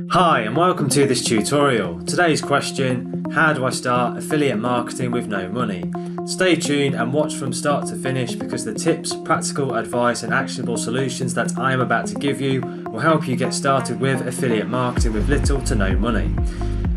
Hi and welcome to this tutorial. Today's question: how do I start affiliate marketing with no money? Stay tuned and watch from start to finish because the tips, practical advice and actionable solutions that I am about to give you will help you get started with affiliate marketing with little to no money.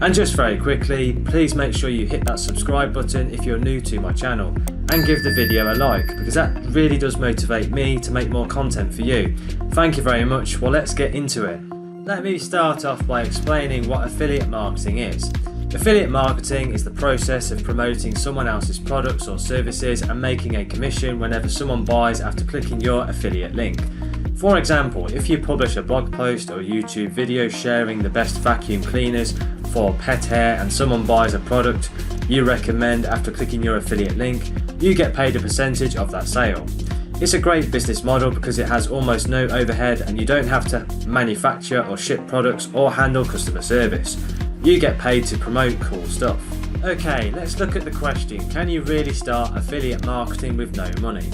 And just very quickly, please make sure you hit that subscribe button if you're new to my channel and give the video a like because that really does motivate me to make more content for you. Thank you very much. Well, let's get into it. Let me start off by explaining what affiliate marketing is. Affiliate marketing is the process of promoting someone else's products or services and making a commission whenever someone buys after clicking your affiliate link. For example, if you publish a blog post or YouTube video sharing the best vacuum cleaners for pet hair and someone buys a product you recommend after clicking your affiliate link, you get paid a percentage of that sale. It's a great business model because it has almost no overhead and you don't have to manufacture or ship products or handle customer service. You get paid to promote cool stuff. Okay, let's look at the question: can you really start affiliate marketing with no money?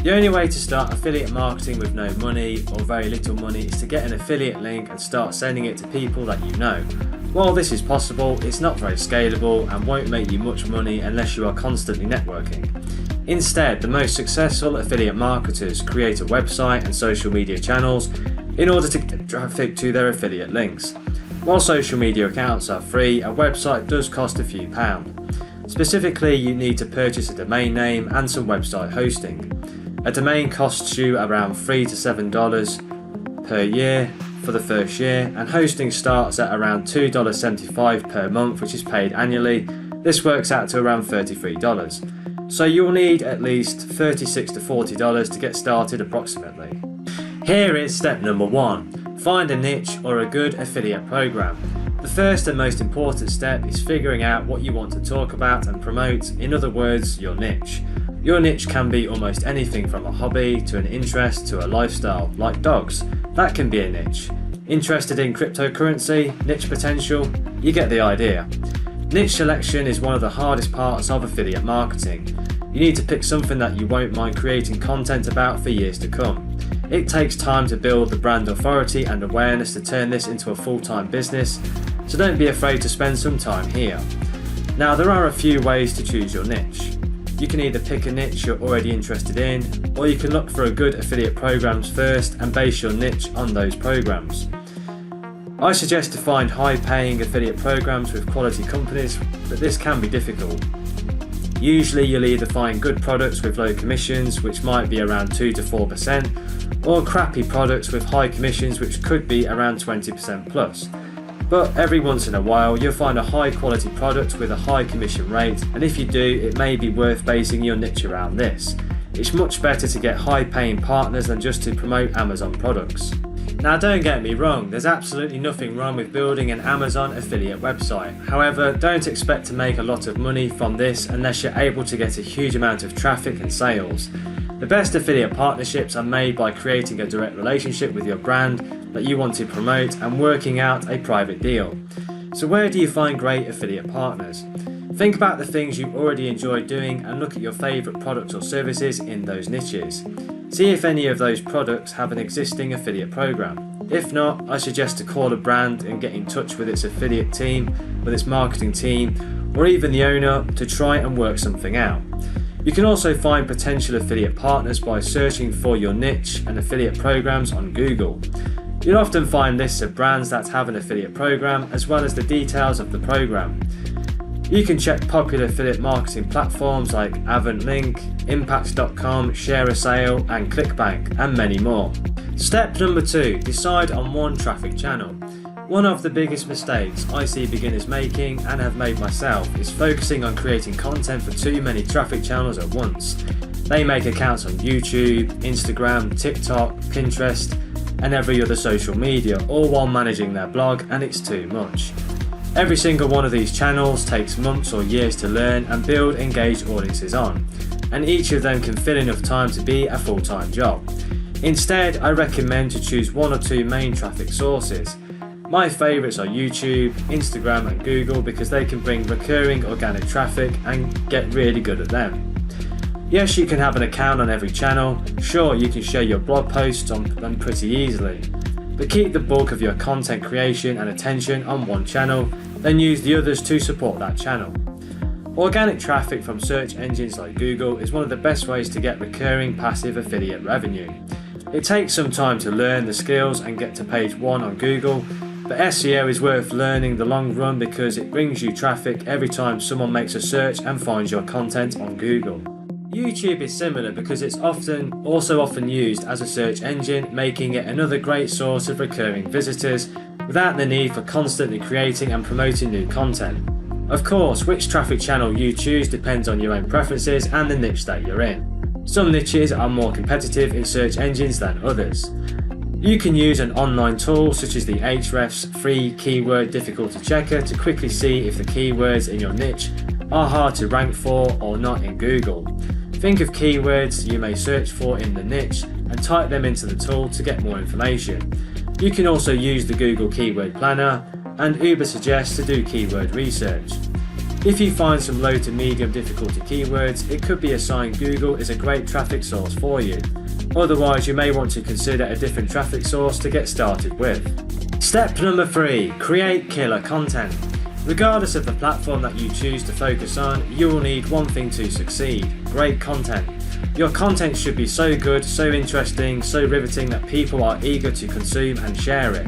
The only way to start affiliate marketing with no money or very little money is to get an affiliate link and start sending it to people that you know. While this is possible, it's not very scalable and won't make you much money unless you are constantly networking. Instead, the most successful affiliate marketers create a website and social media channels in order to get traffic to their affiliate links. While social media accounts are free, a website does cost a few pounds. Specifically, you need to purchase a domain name and some website hosting. A domain costs you around $3 to $7 per year for the first year, and hosting starts at around $2.75 per month, which is paid annually. This works out to around $33. So you'll need at least $36 to $40 to get started approximately. Here is step number 1. Find a niche or a good affiliate program. The first and most important step is figuring out what you want to talk about and promote, in other words, your niche. Your niche can be almost anything from a hobby to an interest to a lifestyle, like dogs. That can be a niche. Interested in cryptocurrency, niche potential? You get the idea. Niche selection is one of the hardest parts of affiliate marketing. You need to pick something that you won't mind creating content about for years to come. It takes time to build the brand authority and awareness to turn this into a full-time business, so don't be afraid to spend some time here. Now, there are a few ways to choose your niche. You can either pick a niche you're already interested in, or you can look for good affiliate programs first and base your niche on those programs. I suggest to find high-paying affiliate programs with quality companies, but this can be difficult. Usually you'll either find good products with low commissions, which might be around 2 to 4%, or crappy products with high commissions, which could be around 20% plus. But every once in a while you'll find a high quality product with a high commission rate, and if you do, it may be worth basing your niche around this. It's much better to get high paying partners than just to promote Amazon products. Now, don't get me wrong, there's absolutely nothing wrong with building an Amazon affiliate website. However, don't expect to make a lot of money from this unless you're able to get a huge amount of traffic and sales. The best affiliate partnerships are made by creating a direct relationship with your brand that you want to promote and working out a private deal. So where do you find great affiliate partners? Think about the things you already enjoy doing and look at your favourite products or services in those niches. See if any of those products have an existing affiliate program. If not, I suggest to call a brand and get in touch with its affiliate team, with its marketing team, or even the owner to try and work something out. You can also find potential affiliate partners by searching for your niche and affiliate programs on Google. You'll often find lists of brands that have an affiliate program as well as the details of the program. You can check popular affiliate marketing platforms like AventLink, Impact.com, ShareASale and ClickBank, and many more. Step number 2, decide on one traffic channel. One of the biggest mistakes I see beginners making, and have made myself, is focusing on creating content for too many traffic channels at once. They make accounts on YouTube, Instagram, TikTok, Pinterest, and every other social media, all while managing their blog, and it's too much. Every single one of these channels takes months or years to learn and build engaged audiences on, and each of them can fill enough time to be a full-time job. Instead, I recommend to choose 1 or 2 main traffic sources. My favourites are YouTube, Instagram and Google because they can bring recurring organic traffic and get really good at them. Yes, you can have an account on every channel. Sure, you can share your blog posts on them pretty easily. but keep the bulk of your content creation and attention on one channel, then use the others to support that channel. Organic traffic from search engines like Google is one of the best ways to get recurring passive affiliate revenue. It takes some time to learn the skills and get to page 1 on Google, but SEO is worth learning the long run because it brings you traffic every time someone makes a search and finds your content on Google. YouTube is similar because it's also often used as a search engine, making it another great source of recurring visitors without the need for constantly creating and promoting new content. Of course, which traffic channel you choose depends on your own preferences and the niche that you're in. Some niches are more competitive in search engines than others. You can use an online tool such as the Ahrefs free keyword difficulty checker to quickly see if the keywords in your niche are hard to rank for or not in Google. Think of keywords you may search for in the niche and type them into the tool to get more information. You can also use the Google Keyword Planner and Ubersuggest to do keyword research. If you find some low to medium difficulty keywords, it could be a sign Google is a great traffic source for you. Otherwise, you may want to consider a different traffic source to get started with. Step number 3, create killer content. Regardless of the platform that you choose to focus on, you will need one thing to succeed: great content. Your content should be so good, so interesting, so riveting that people are eager to consume and share it.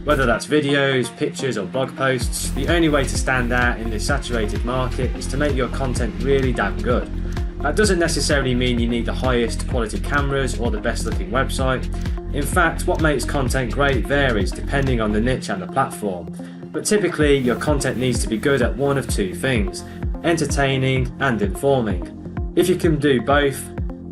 Whether that's videos, pictures or blog posts, the only way to stand out in this saturated market is to make your content really damn good. That doesn't necessarily mean you need the highest quality cameras or the best looking website. In fact, what makes content great varies depending on the niche and the platform. But typically, your content needs to be good at one of two things: entertaining and informing. If you can do both,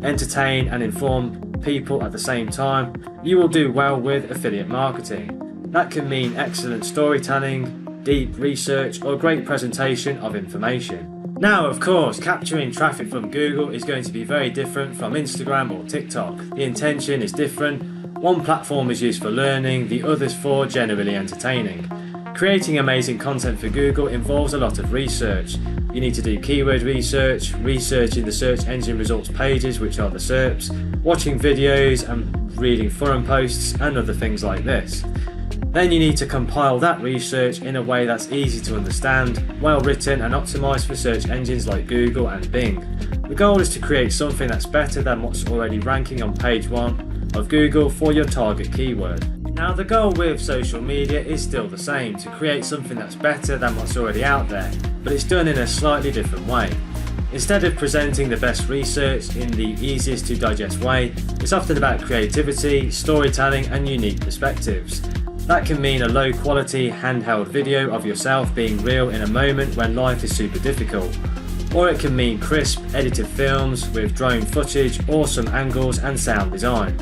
entertain and inform people at the same time, you will do well with affiliate marketing. That can mean excellent storytelling, deep research, or great presentation of information. Now, of course, capturing traffic from Google is going to be very different from Instagram or TikTok. The intention is different. One platform is used for learning, the others for generally entertaining. Creating amazing content for Google involves a lot of research. You need to do keyword research, researching the search engine results pages, which are the SERPs, watching videos and reading forum posts and other things like this. Then you need to compile that research in a way that's easy to understand, well written and optimized for search engines like Google and Bing. The goal is to create something that's better than what's already ranking on page 1 of Google for your target keyword. Now, the goal with social media is still the same: to create something that's better than what's already out there, but it's done in a slightly different way. Instead of presenting the best research in the easiest to digest way, it's often about creativity, storytelling and unique perspectives. That can mean a low quality handheld video of yourself being real in a moment when life is super difficult. Or it can mean crisp edited films with drone footage, awesome angles and sound design.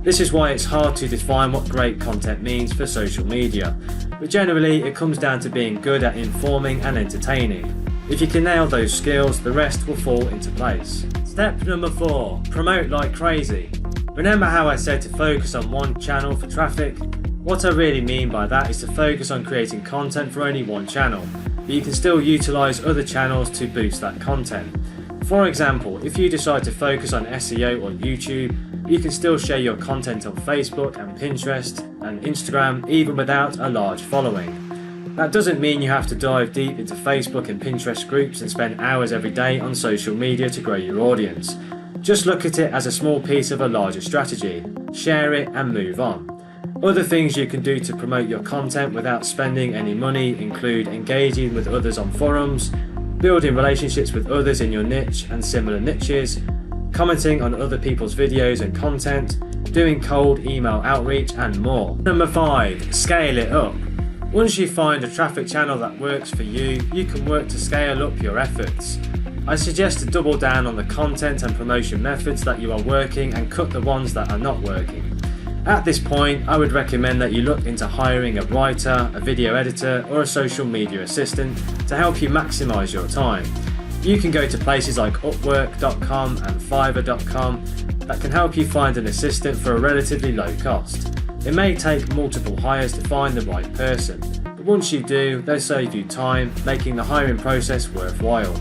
This is why it's hard to define what great content means for social media, but generally it comes down to being good at informing and entertaining. If you can nail those skills, the rest will fall into place. Step number 4, promote like crazy. Remember how I said to focus on one channel for traffic? What I really mean by that is to focus on creating content for only one channel, but you can still utilize other channels to boost that content. For example, if you decide to focus on SEO on YouTube, you can still share your content on Facebook and Pinterest and Instagram even without a large following. That doesn't mean you have to dive deep into Facebook and Pinterest groups and spend hours every day on social media to grow your audience. Just look at it as a small piece of a larger strategy, share it and move on. Other things you can do to promote your content without spending any money include engaging with others on forums, building relationships with others in your niche and similar niches, commenting on other people's videos and content, doing cold email outreach and more. Number 5, scale it up. Once you find a traffic channel that works for you, you can work to scale up your efforts. I suggest to double down on the content and promotion methods that you are working and cut the ones that are not working. At this point, I would recommend that you look into hiring a writer, a video editor or a social media assistant to help you maximize your time. You can go to places like Upwork.com and Fiverr.com that can help you find an assistant for a relatively low cost. It may take multiple hires to find the right person, but once you do, they'll save you time, making the hiring process worthwhile.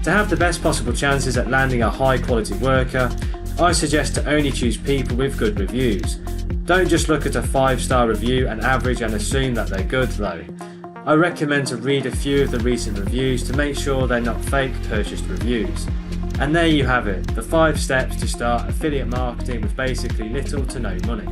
To have the best possible chances at landing a high quality worker, I suggest to only choose people with good reviews. Don't just look at a 5-star review and average and assume that they're good though. I recommend to read a few of the recent reviews to make sure they're not fake purchased reviews. And there you have it, the 5 steps to start affiliate marketing with basically little to no money.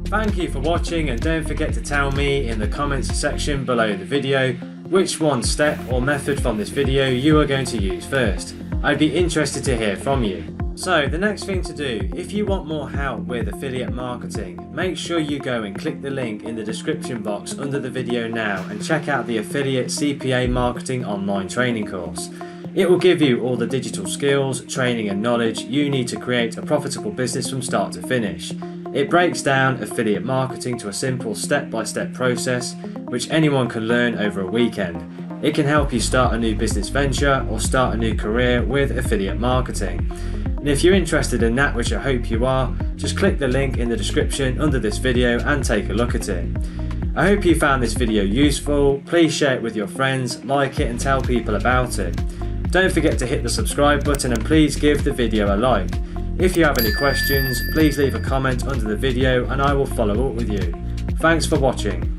Thank you for watching, and don't forget to tell me in the comments section below the video which one step or method from this video you are going to use first. I'd be interested to hear from you. So the next thing to do, if you want more help with affiliate marketing, make sure you go and click the link in the description box under the video now and check out the Affiliate CPA Marketing online training course. It will give you all the digital skills, training and knowledge you need to create a profitable business from start to finish. It breaks down affiliate marketing to a simple step-by-step process which anyone can learn over a weekend. It can help you start a new business venture or start a new career with affiliate marketing. And if you're interested in that, which I hope you are, just click the link in the description under this video and take a look at it. I hope you found this video useful. Please share it with your friends, like it and tell people about it. Don't forget to hit the subscribe button and please give the video a like. If you have any questions, please leave a comment under the video and I will follow up with you. Thanks for watching.